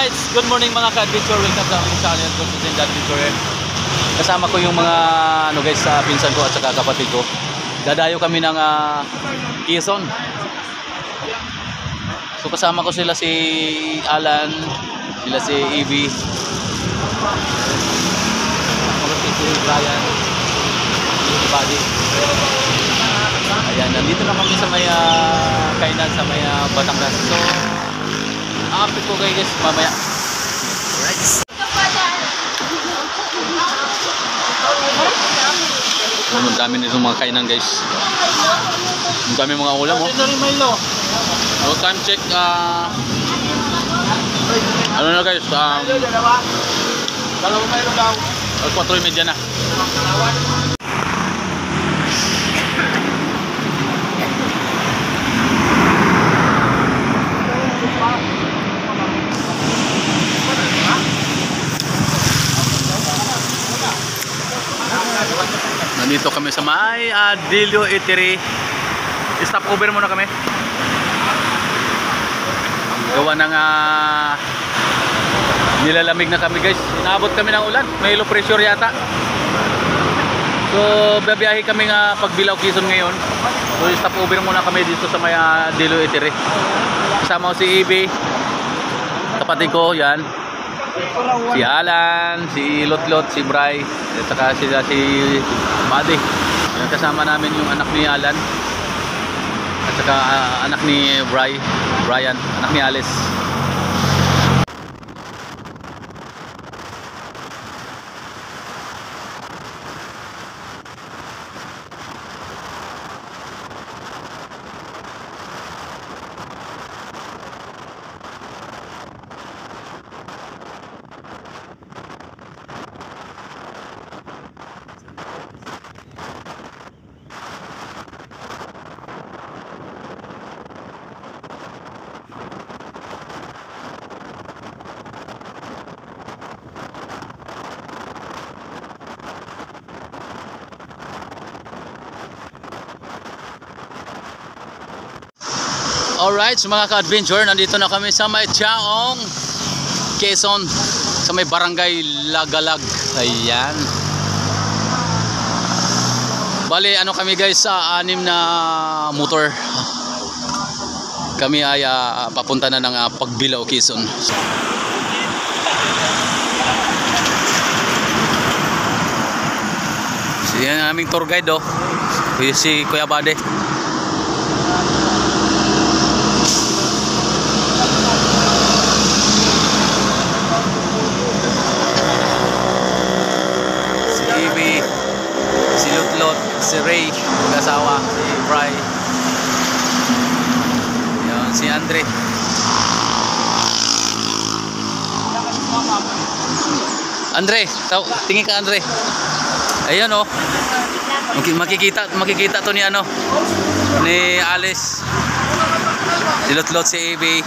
Alright, good morning mga ka-adventure. Welcome sa aming channel ko sa St. Adventure. Kasama ko yung mga guys, pinsan ko at saka kapatid ko. Dadayo kami ng Quezon. So kasama ko sila si Alan, sila si Evie, si Brian, si Buddy. Ayan, nandito na kami sa may kainan sa may Batangas. So update ko kayo guys mamaya. Alright. Ang dami nito mga kainan guys. Ang dami mga ulam oh. So time check ano na guys, 4:30 na. Nandito kami sa may Dilio Eatery. Stop over muna kami. Gawa ng nilalamig na kami guys. Inaabot kami ng ulan. May low pressure yata. So babiyahe kami pagbilaw Quezon ngayon. So stop over muna kami dito sa may Dilio Eatery. Kasama ko si Evie, kapatid ko yan, si Alan, si Lotlot, si Bray, at saka si Buddy. Yan, kasama namin yung anak ni Alan at saka anak ni Brian, anak ni Alice. Alright, so mga ka-adventure, nandito na kami sa may Chaong, Quezon, sa may barangay Lagalag. Ayan. Bali, ano kami guys, sa 6 na motor. Kami ay papunta na ng Pagbilao, Quezon. So, yan ang aming tour guide oh. Si Kuya Bade. Si Lotlot, si Ray, mag-asawa, si Bry, yun, si Andre. Andre, tingin ka Andre. Ayan oh. Makikita to ni ni Alice, si Lotlot, si Evie.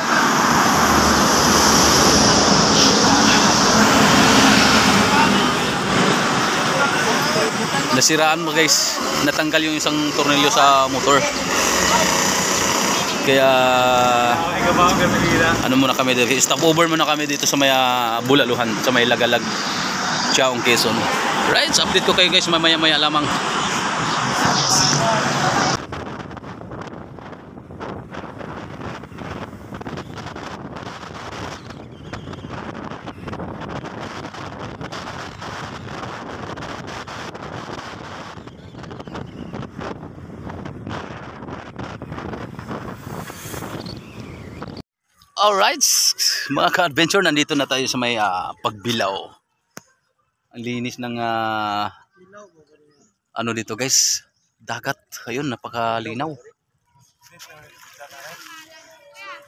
Nasiraan mo guys, natanggal yung isang tornilyo sa motor. Kaya ano muna kami dito, stop over muna kami dito sa may Bulaluhan, sa may Lagalag, Chaong, Quezon. Right, so update ko kayo guys maya lamang. Alright, mga ka-adventure, nandito na tayo sa may Pagbilao. Ang linis ng ano dito guys, dagat. Ayun, napakalinaw.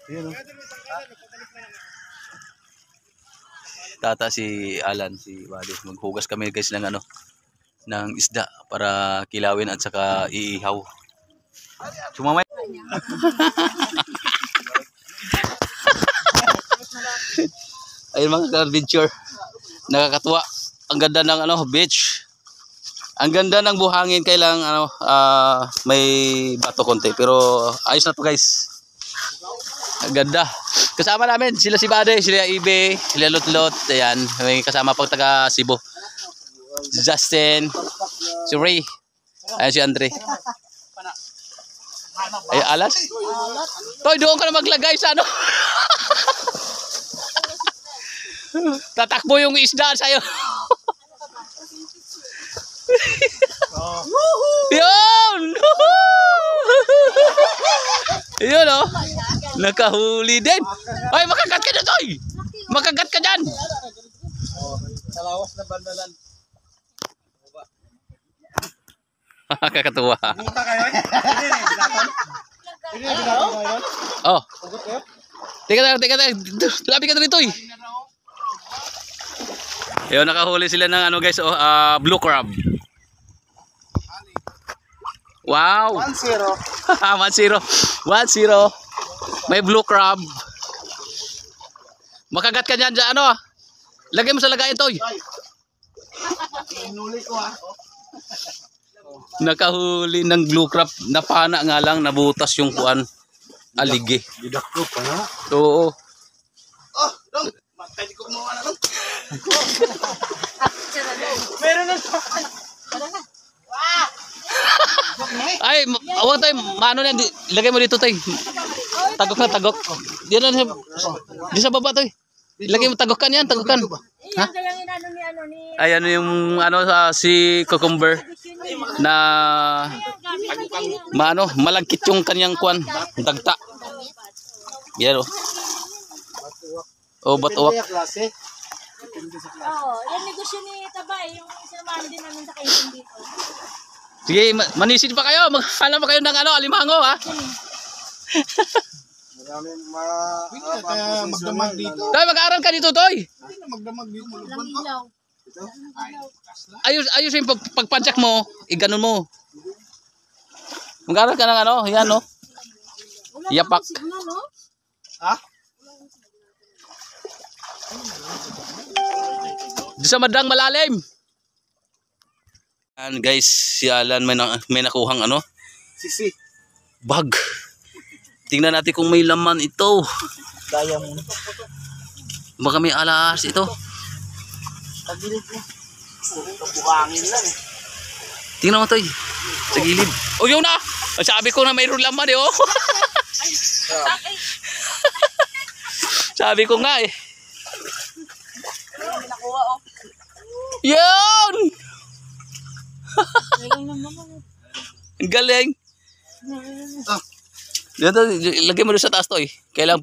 Ayun, oh. Tata si Alan, si Buddy, maghugas kami guys ng ng isda para kilawin at saka iihaw. Sumamay. Ayun mga ka-adventure, nakakatuwa. Ang ganda ng beach. Ang ganda ng buhangin, kailang may bato konti, pero ayos na to guys. Ang ganda. Kasama namin sila si Bade, sila Ibe, sila Lutlot. Ayan, may kasama pang taga Cebu. Si Justin, si Ray, ayan si Andre. Ay, alas. Toy, doon ka na maglagay sa ano. Tatakbo yung isda sa'yo. Yun! Yun oh. Nakahuli din. Ay, makagat ka na, Toy. Makagat ka dyan. Salawas na bandalan. Kakatuwa. Punta kayo? Hindi, binatang kayo? Oh. Pugot kayo? Teka. Labi ka na rin, Toy. Ayun, nakahuli sila ng ano guys, oh, blue crab. Wow. 1-0. 1-0. 1-0. May blue crab. Makagat ka dyan, ano? Lagay mo sa lagayan, Toy. Inuli ko ha. Nakahuli ng blue crab. Napana nga lang, nabutas yung kuan. Alige. Didak ko pa na. Oo. Oh, dong. Matay ko gumawa na dong. Meron na ito. Ay, awag tayo, maano yan, ilagay mo dito tayo. Tagok na tagok. Diyan na, di sa baba tayo. Ilagay mo tagokan yan, tagokan. Ha? Ayan yung ano si cucumber na maano, malagkit yung kanyang kuan, dagta. Yan oh. Oh, batuwak. Oo, yung negosyo ni Tabay, yung sinamahan din namin sa kaisin dito. Sige, manisid pa kayo. Maghala pa kayo ng ano, alimango ha. Maraming magdamag dito. Toy, mag-aaral ka dito, Toy. Magdamag dito. Walang ilaw. Ayos yung pagpanchak mo, iganon mo. Mag-aaral ka ng ano, yan no. Yapak. Signal, no? Ha? Di sa madang malalim. Yan guys, si Alan may nakuhang ano? Sisi. Bag. Tingnan natin kung may laman ito. Daya mo. Baka may alas ito. Pagilid mo. Buhangin lang eh. Tingnan mo to sa gilid. Oh, yun na. Sabi ko na mayroon laman eh oh. Sabi ko nga eh. Yun! Ang galing. Yan to, lagay mo doon sa taas to eh. Kailang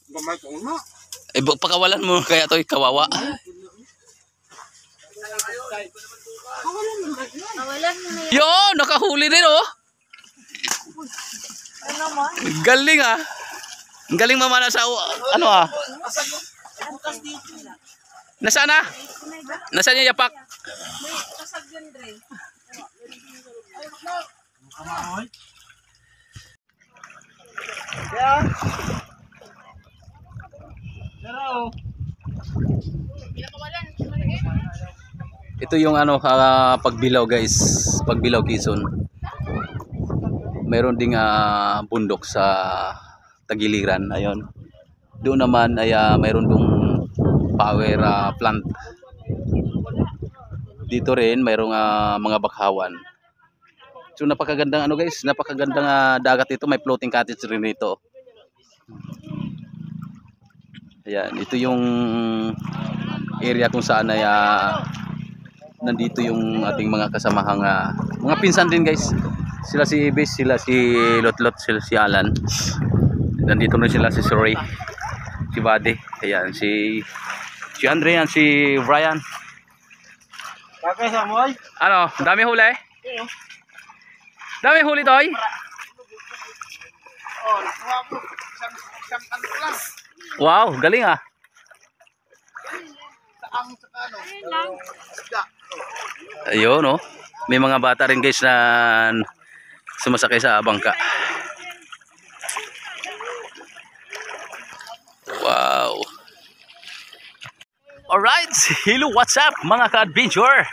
Gamay ko na. pakawalan mo kaya to kawawa. Kawalan mo na yun. Yun, nakahuli din oh. Ano mo? Ang galing ah. Ang galing mamana sa ano ah. Nasaan na? Nasaan yung yapak? May kasag yun, Dre. Kaya. Pero. Ito yung ano pagbilaw guys, pagbilaw Quezon. Mayroon ding bundok sa Tagiliran, ayun. Doon naman ay mayroon dong power plant. Dito rin mayroong mga bakhawan. So napakagandang ano guys, napakagandang dagat ito, may floating cottage rin ito. Ayan, ito yung area kung saan ay nandito yung ating mga kasamahang mga pinsan din guys. Sila si Ibis, sila si Lotlot, sila si Alan. Nandito rin sila si Ray, si Bade, ayan, si Andre, yan, si Brian. Kakay sa mo ay. Ano, dami huli? Dami huli toy? Oh, nakuha ko. Isang ano lang. Wow, galing ah. Sa ano. Isda. Ayun oh. May mga bata rin guys na sumasakay sa bangka. Wow. Alright, hello, what's up mga ka-adventure?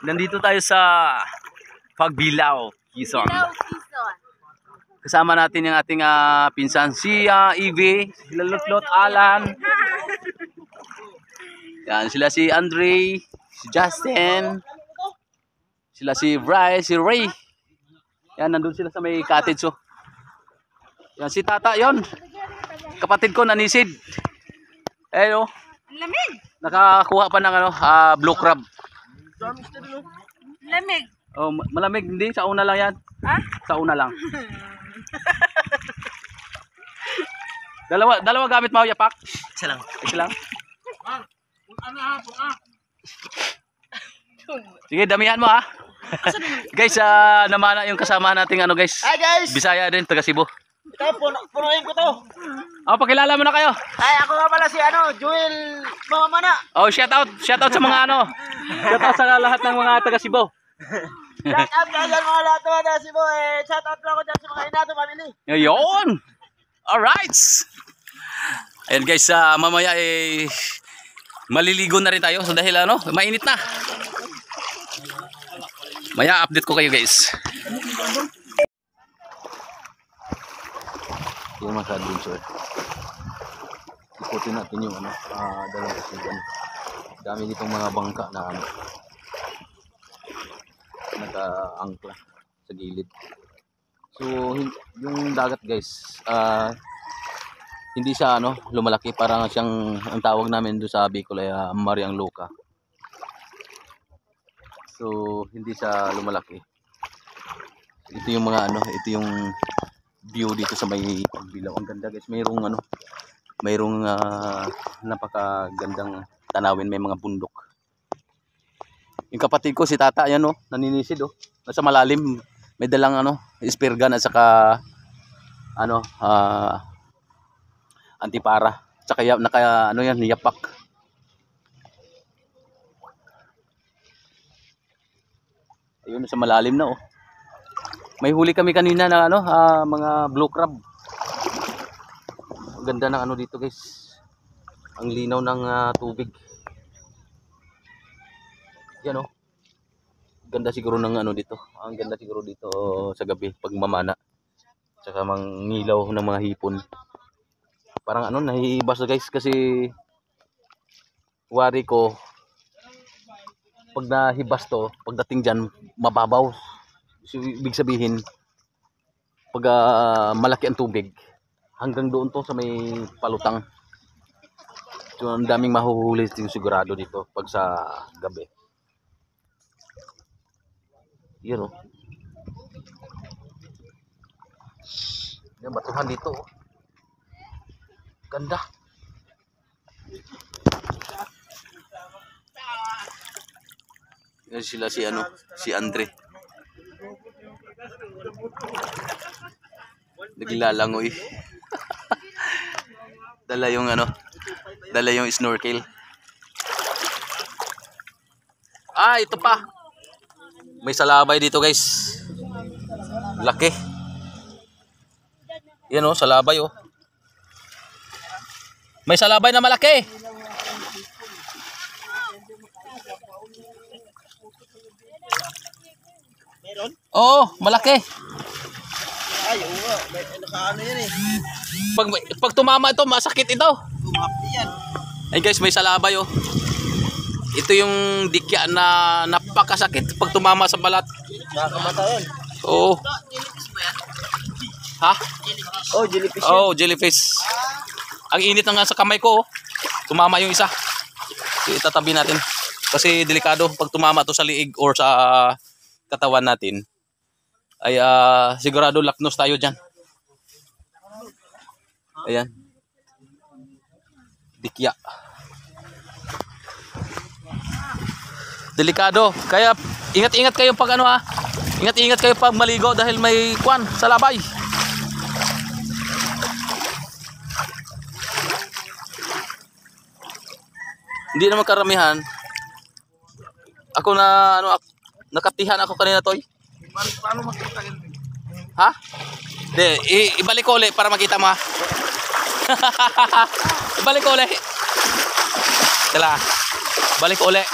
Nandito tayo sa Pagbilao, Quezon. Kasama natin yung ating pinsan, si Evie, sila Lutlot, Alan. Yan, sila si Andre, si Justin, sila si Bryce, si Ray. Yan, nandun sila sa may cottage. Oh. Yan, si Tata yon, kapatid ko nanisid. Eh, oh. Lamig. Nakakuha pa ng blue crab. Lamig. Oh, malamig hindi, sa una lang yan. Ha? Sa una lang. Dalawa gamit mo, Yapak? Isa lang. Isa lang. Sige, damihan mo ha. Guys, namana yung kasama nating guys. Hi guys! Bisaya din, taga Cebu. Ito, punuin ko to. Oh, pakilala mo na kayo. Ay, ako nga pala si Joel Mamamana. Oh, shout out sa mga shout out sa lahat ng mga taga Cebu. Shout out ka dyan mga lahat mga taga Cebu. Shout out lang ko dyan sa mga Inato family. Ngayon. Alright. Ayan guys, mamaya maliligo na rin tayo so dahil mainit na. Maya update ko kayo guys. Yung mga adventure. Ikutin natin yung dalawang kasigan. Dami ditong mga bangka na naka-angkla sa gilid. So yung dagat guys, hindi siya lumalaki, parang siyang ang tawag namin doon sa Bicol ay Mariang Luka. So hindi siya lumalaki. Ito yung mga ito yung view dito sa may Pagbilao. Ang ganda guys, mayroong napakagandang tanawin, may mga bundok. Yung kapatid ko si Tata, yan naninisid nasa malalim, may dalang spear gun at saka antipara, saka naka yan, yapak. Ayun, sa malalim na May huli kami kanina na mga blue crab. Ang ganda ng dito guys. Ang linaw ng tubig. Yan Ganda siguro ng dito. Ang ganda siguro dito sa gabi pag mamana. Tsaka mangilaw ng mga hipon. Parang nahihibas guys kasi wari ko pag nahibas to, pagdating diyan mababaw. So, ibig sabihin pag malaki ang tubig hanggang doon to sa may palutang. So ang daming mahuhuli sigurado dito pag sa gabi. Yan Yan batuhan dito Ganda. Yan sila si Andre. Naglalangoy. Dala yung snorkel. Ito pa. May salabay dito guys. Laki. Yan salabay May salabay na malaki. Meron? Oo, malaki. Ay, oo. Nakaano yan Pag tumama ito, masakit ito. Tumapti yan. Ay guys, may salabay Ito yung dikya na napakasakit pag tumama sa balat. Nakakamatayan. Oo. Jellyfish ba yan? Ha? Oh, jellyfish. Oh, jellyfish. Ang init na nga sa kamay ko. Tumama yung isa. So, itatabi natin. Kasi delikado pag tumama to sa liig or sa katawan natin. Ay sigurado laknos tayo dyan. Ayan. Dikya. Delikado. Kaya ingat-ingat kayo pag ingat-ingat kayo pag maligo dahil may salabay. Hindi naman karamihan. Ako nakatihan ako kanina toy. Paano makita yan? Ha? Ibalik ko ulit para makita mo. Ibalik ko ulit. Tala. Balik ko ulit.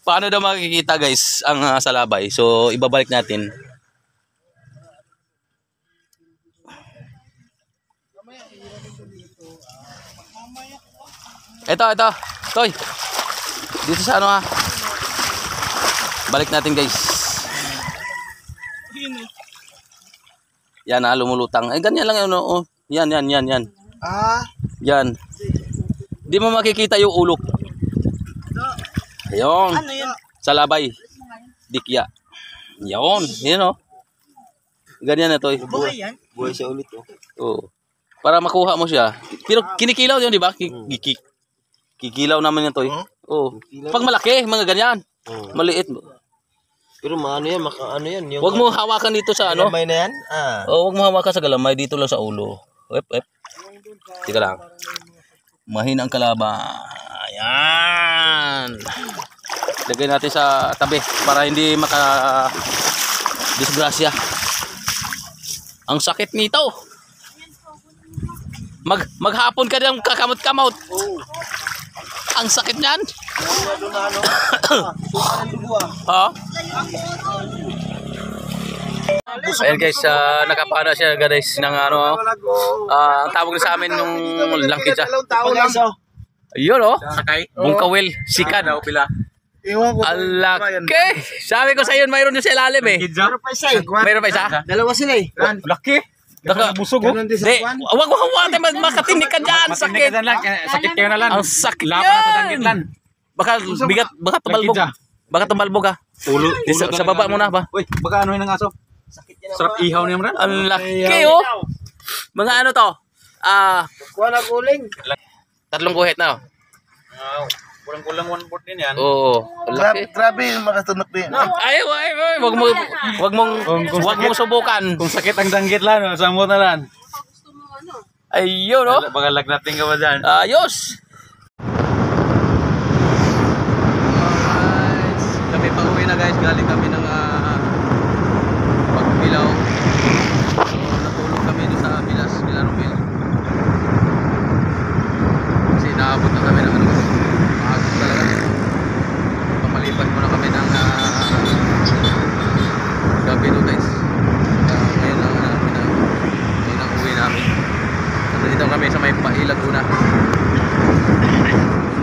Paano daw makikita guys ang salabay? So ibabalik natin. Ito. Toy. Dito sa ano ha. Balik natin guys. Yan ha, lumulutang. Ay, ganyan lang yun. Oh. Yan. Yan. Di mo makikita yung ulok. Ayun. Ano yun? Sa labay. Dikya. Yun. Yan o. Ganyan na to. Buhay yan? Buhay siya ulit, oh. Oo. Para makuha mo siya. Pero kinikilaw yun, di ba? Kikilaw naman yan to. Oo. Pag malaki, mga ganyan. Maliit. Pero ano yan, ano yan. Yung Huwag mo hawakan dito sa ano. galamay na yan? Oo, huwag mo hawakan sa galamay. Dito lang sa ulo. Ep. Tika lang. Mahina ang kalaban. Ayan. Lagay natin sa tabi para hindi disgrasya. Ang sakit nito. Maghapon ka lang kakamot-kamot. Ang sakit niyan. Ha? Ayan guys, nakapana siya guys ng ano. Ang tawag sa amin nung langkit siya. Ayun oh. Bungkawil, sikad. Alaki. Sabi ko sa iyo, mayroon din sa ilalim eh. Mayroon pa isa? Dalawa sila eh. Laki. Busog oh. Wag mo hawatin, makatinig ka dyan. Sakit. Sakit kayo na lang. Ang sakit Laban na sa yan. danggit lan. Baka tumalbog. Baka tumalbog ka. Sa baba mo na ba? Uy, baka ano yun ng aso? Sarap ihaw niya mo rin. Ang laki oh. Mga ano to? Kuha na kuling. 3 guhit na. Kulang-kulang one board din yan. Oo. Ang laki. Grabe yung makatunog din. Ay, wag mong subukan. Kung sakit ang danggit lan, samot na lan. Ayun oh. Baka lagnating ka ba dyan? Ayos. Kami pa uwi na guys. Galing kami ng Pagbilaw. So, natulog kami doon sa Villarubel. Kasi naabot na kami ng ano. Maagos talaga. Pamalipas muna kami ng gabi doon guys. Ngayon ang uwi namin. Nandito kami sa may Pailaguna.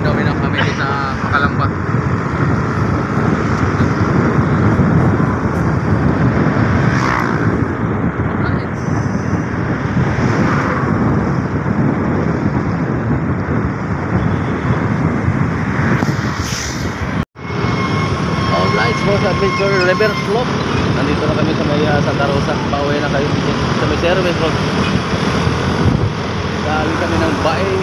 Gawin na kami sa Makalamba. Adventure River Slope. Nandito na kami sa may Santa Rosa. Pauwi na kayo sa may service road. Galing kami ng Bae.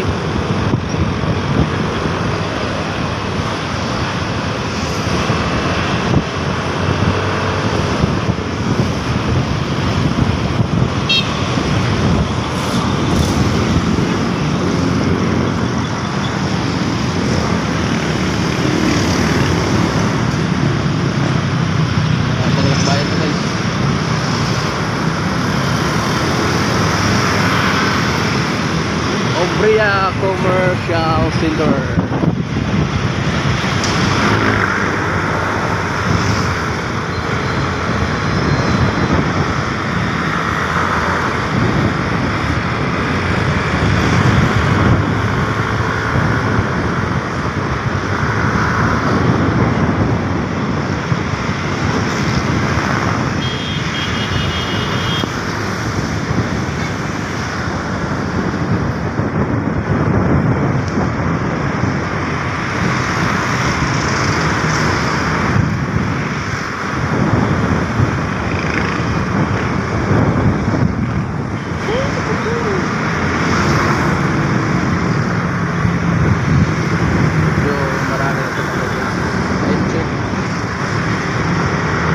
Obria Commercial Center.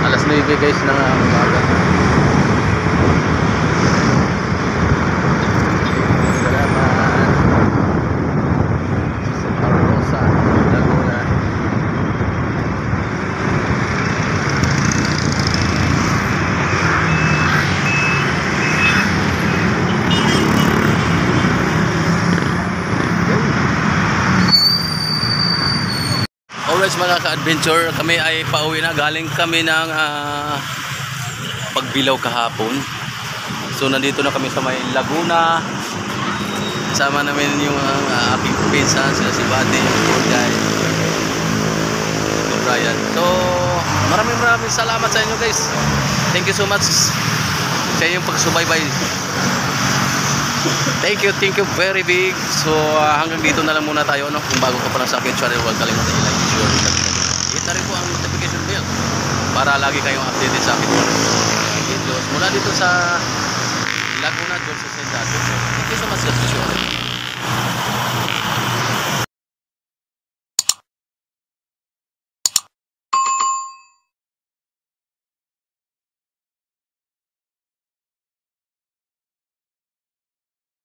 Alas 9 guys ng umaga. Salamat. Santa Rosa, Laguna. Alright mga ka-adventure, kami ay pauwi na. Galing kami ng Pagbilaw kahapon. So nandito na kami sa may Laguna. Kasama namin yung aking pinsan, sila si Buddy, yung tour guide. Ito Brian. So, maraming salamat sa inyo guys. Thank you so much sa inyong pagsubaybay. Thank you very big. So, hanggang dito na lang muna tayo, no? Kung bago ka pa lang sa akin channel, huwag kalimutan i-like, share, hit na rin po ang notification bell para lagi kayong updated sa akin videos mula dito sa Laguna, Georgia,